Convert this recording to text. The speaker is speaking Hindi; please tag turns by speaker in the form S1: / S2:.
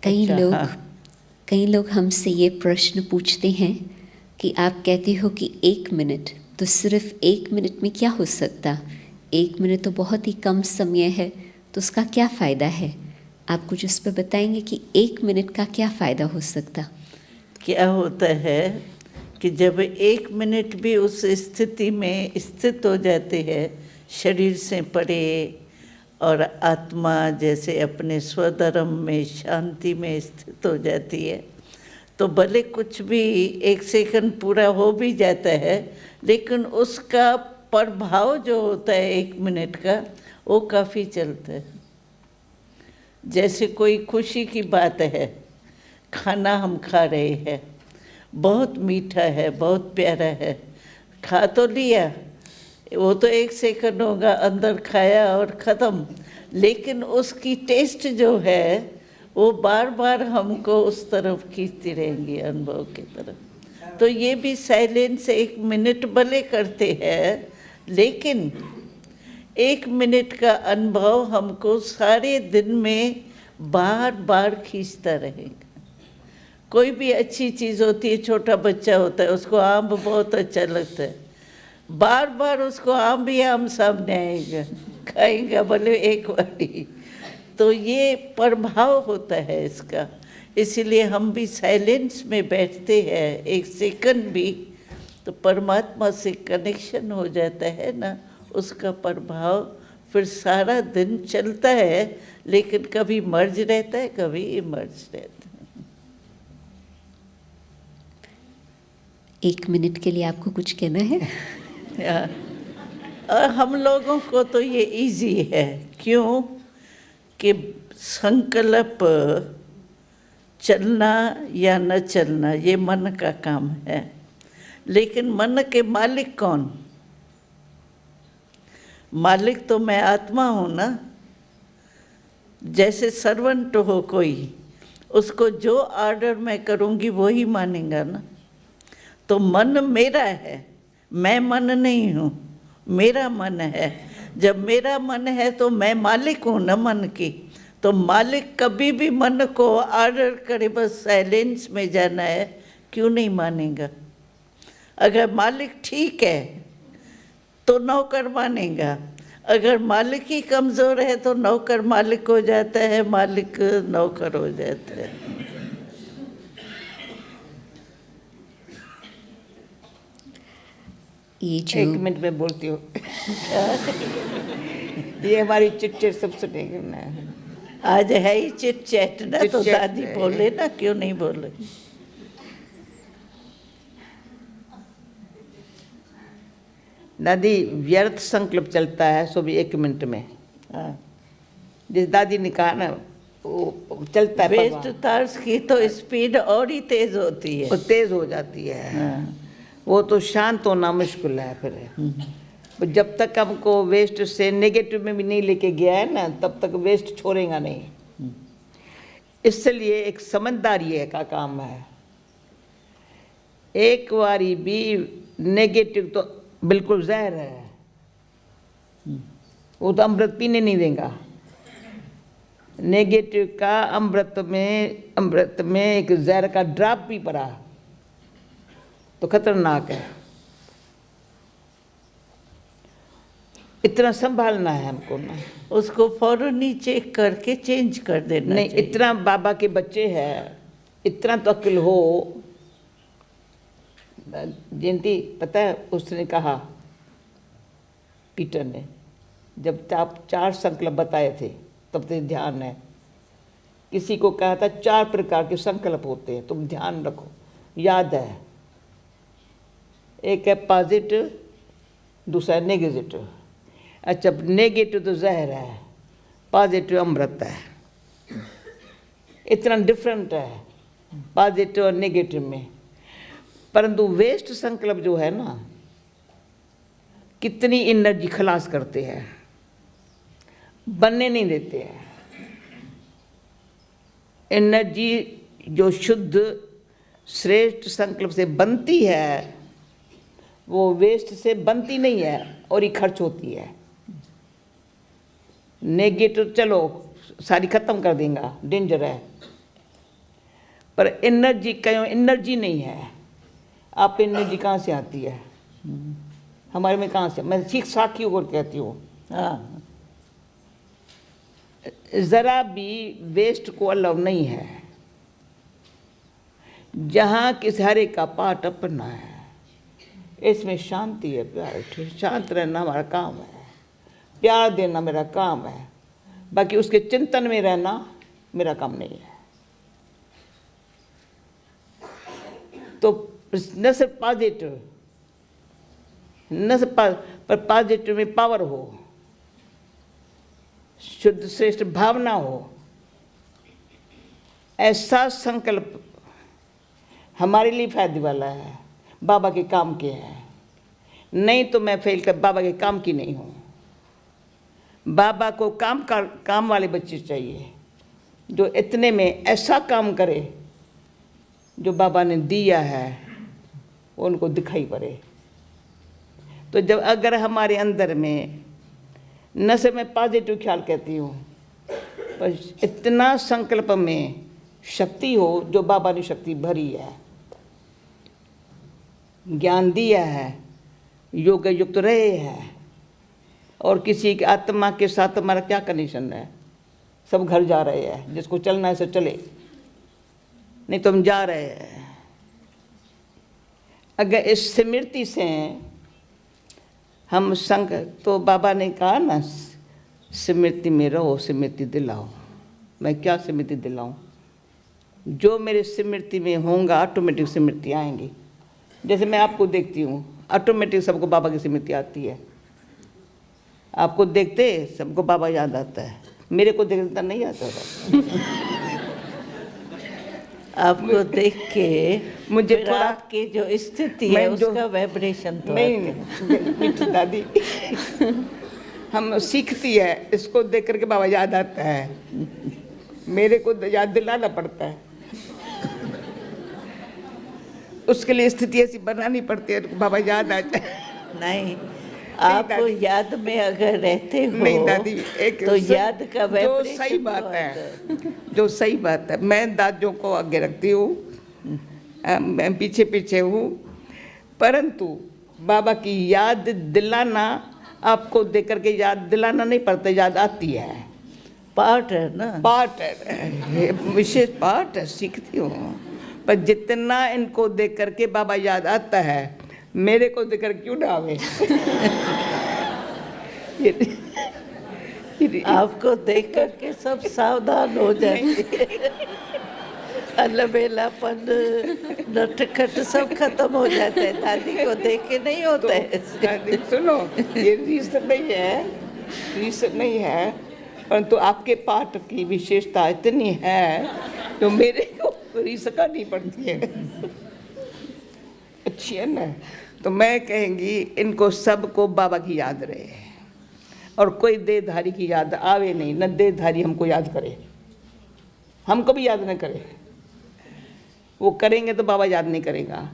S1: कई
S2: अच्छा,
S1: लोग
S2: हाँ।
S1: कई लोग हमसे ये प्रश्न पूछते हैं कि आप कहते हो कि 1 मिनट, तो सिर्फ 1 मिनट में क्या हो सकता? 1 मिनट तो बहुत ही कम समय है, तो उसका क्या फ़ायदा है? आप कुछ उस पर बताएंगे कि 1 मिनट का क्या फ़ायदा हो सकता?
S2: क्या होता है कि जब 1 मिनट भी उस स्थिति में स्थित हो जाते हैं, शरीर से परे, और आत्मा जैसे अपने स्वधर्म में शांति में स्थित हो जाती है, तो भले कुछ भी 1 सेकंड पूरा हो भी जाता है, लेकिन उसका प्रभाव जो होता है 1 मिनट का, वो काफ़ी चलता है। जैसे कोई खुशी की बात है, खाना हम खा रहे हैं, बहुत मीठा है, बहुत प्यारा है, खा तो लिया, वो तो 1 सेकंड होगा, अंदर खाया और ख़त्म, लेकिन उसकी टेस्ट जो है वो बार बार हमको उस तरफ खींचती रहेंगी, अनुभव की तरफ। तो ये भी साइलेंस 1 मिनट भले करते हैं, लेकिन 1 मिनट का अनुभव हमको सारे दिन में बार बार खींचता रहेगा। कोई भी अच्छी चीज़ होती है, छोटा बच्चा होता है, उसको आम बहुत अच्छा लगता है, बार बार उसको आम भी आम सामने आएगा, खाएगा भले एक बारी। तो ये प्रभाव होता है इसका, इसीलिए हम भी साइलेंस में बैठते हैं 1 सेकंड भी, तो परमात्मा से कनेक्शन हो जाता है ना, उसका प्रभाव फिर सारा दिन चलता है, लेकिन कभी मर्ज रहता है, कभी इमर्ज रहता है।
S1: 1 मिनट के लिए आपको कुछ कहना है?
S2: और हम लोगों को तो ये इजी है, क्यों कि संकल्प चलना या न चलना ये मन का काम है, लेकिन मन के मालिक कौन? मालिक तो मैं आत्मा हूँ ना। जैसे सर्वेंट हो कोई, उसको जो ऑर्डर मैं करूँगी वो ही मानेगा ना। तो मन मेरा है, मैं मन नहीं हूँ, मेरा मन है। जब मेरा मन है तो मैं मालिक हूँ ना मन की। तो मालिक कभी भी मन को ऑर्डर करे बस साइलेंस में जाना है, क्यों नहीं मानेगा? अगर मालिक ठीक है तो नौकर मानेगा, अगर मालिक ही कमज़ोर है तो नौकर मालिक हो जाता है, मालिक नौकर हो जाता है।
S1: ये जो
S3: 1 मिनट में बोलती हूँ। ये हमारी चिट चिट सब सुनेंगे ना।
S2: आज है ही चिट चैट ना, तो
S3: चिट-चैट
S2: दादी
S3: है।
S2: बोले ना, क्यों नहीं बोले?
S3: दादी, व्यर्थ संकल्प चलता है सो भी 1 मिनट में।
S2: हाँ,
S3: जिस दादी ने कहा ना, वो चलता है
S2: वेस्ट
S3: परवाह।
S2: तार्स की तो स्पीड और ही तेज होती है।
S3: वो तेज हो जाती है।
S2: हाँ,
S3: वो तो शांत होना मुश्किल है फिर। जब तक हमको वेस्ट से नेगेटिव में भी नहीं लेके गया है ना, तब तक वेस्ट छोड़ेगा नहीं। इसलिए एक समझदारी है का काम है। एक बारी भी नेगेटिव तो बिल्कुल जहर है, वो तो अमृत पीने नहीं देगा। नेगेटिव का अमृत में एक जहर का ड्रॉप भी पड़ा तो खतरनाक है। इतना संभालना है हमको ना,
S2: उसको फौरन ही चेक करके चेंज कर देना
S3: नहीं
S2: चाहिए।
S3: इतना बाबा के बच्चे हैं, इतना तो अक्ल हो। जयंती पता है, उसने कहा पीटर ने, जब आप 4 संकल्प बताए थे तब से ध्यान है। किसी को कहा था 4 प्रकार के संकल्प होते हैं, तुम ध्यान रखो, याद है। एक है पॉजिटिव, दूसरा है नेगेटिव। अच्छा, नेगेटिव तो जहर है, पॉजिटिव अमृत है। इतना डिफरेंट है पॉजिटिव और नेगेटिव में। परंतु वेस्ट संकल्प जो है ना, कितनी एनर्जी खलास करते हैं, बनने नहीं देते हैं। एनर्जी जो शुद्ध श्रेष्ठ संकल्प से बनती है, वो वेस्ट से बनती नहीं है और ही खर्च होती है। नेगेटिव चलो सारी खत्म कर देगा, डेंजर है। पर एनर्जी कहीं एनर्जी नहीं है। आप एनर्जी कहाँ से आती है? हमारे में कहाँ से? मैं सीख साखियों को कहती हूँ।
S2: हाँ,
S3: जरा भी वेस्ट को अलाउ नहीं है। जहाँ किस हरे का पाठ अपना है, इसमें शांति है, प्यार है। शांत रहना हमारा काम है, प्यार देना मेरा काम है, बाकी उसके चिंतन में रहना मेरा काम नहीं है। तो न सिर्फ पॉजिटिव, न सिर्फ पर पॉजिटिव में पावर हो, शुद्ध श्रेष्ठ भावना हो, ऐसा संकल्प हमारे लिए फायदे वाला है, बाबा के काम के है। नहीं तो मैं फेल कर बाबा के काम की नहीं हूँ। बाबा को काम वाले बच्चे चाहिए, जो इतने में ऐसा काम करे जो बाबा ने दिया है उनको दिखाई पड़े। तो जब अगर हमारे अंदर में न से मैं पॉजिटिव ख्याल कहती हूँ, पर इतना संकल्प में शक्ति हो जो बाबा ने शक्ति भरी है, ज्ञान दिया है, योग युक्त रहे हैं, और किसी की आत्मा के साथ हमारा क्या कनेक्शन है? सब घर जा रहे हैं, जिसको चलना है सो चले, नहीं तो हम जा रहे हैं। अगर इस स्मृति से हम संग, तो बाबा ने कहा ना, स्मृति में रहो, स्मृति दिलाओ। मैं क्या स्मृति दिलाऊं? जो मेरे स्मृति में होगा ऑटोमेटिक स्मृति आएंगी। जैसे मैं आपको देखती हूँ, ऑटोमेटिक सबको बाबा की स्मृति आती है। आपको देखते सबको बाबा याद आता है, मेरे को देखता नहीं आता था।
S2: आपको देख के
S3: मुझे
S2: फिर
S3: थोड़ा
S2: आपकी जो स्थिति है उसका वाइब्रेशन तो
S3: नहीं मिठू दादी हम सीखती है, इसको देख करके बाबा याद आता है, मेरे को याद दिलाना पड़ता है। उसके लिए स्थिति ऐसी बनानी पड़ती है, बाबा याद आ जाए।
S2: नहीं, आप याद में अगर रहते हो
S3: नहीं दादी, एक
S2: तो याद का
S3: जो
S2: वाइब्रेशन
S3: सही बात है, जो सही बात है, मैं दादियों को आगे रखती हूँ, मैं पीछे पीछे हूँ, परंतु बाबा की याद दिलाना, आपको देख करके याद दिलाना नहीं पड़ता, याद आती है।
S2: पार्ट है ना,
S3: पार्ट है, विशेष पार्ट है, सीखती हूँ। पर जितना इनको देख करके बाबा याद आता है, मेरे को देखकर क्यों ना आवे?
S2: आपको देख करके सब सावधान हो जाते, अलबेलापन, नटखट सब खत्म हो जाते हैं। दादी को देख के नहीं होता है।
S3: दादी सुनो, ये रीजन नहीं है, रीजन नहीं है, परंतु आपके पाठ की विशेषता इतनी है तो मेरे को रीजन करनी पड़ती है। अच्छी है ना? तो मैं कहेंगी इनको सबको बाबा की याद रहे, और कोई देहधारी की याद आवे नहीं, न देहधारी हमको याद करे, हमको भी याद न करे। वो करेंगे तो बाबा याद नहीं करेगा।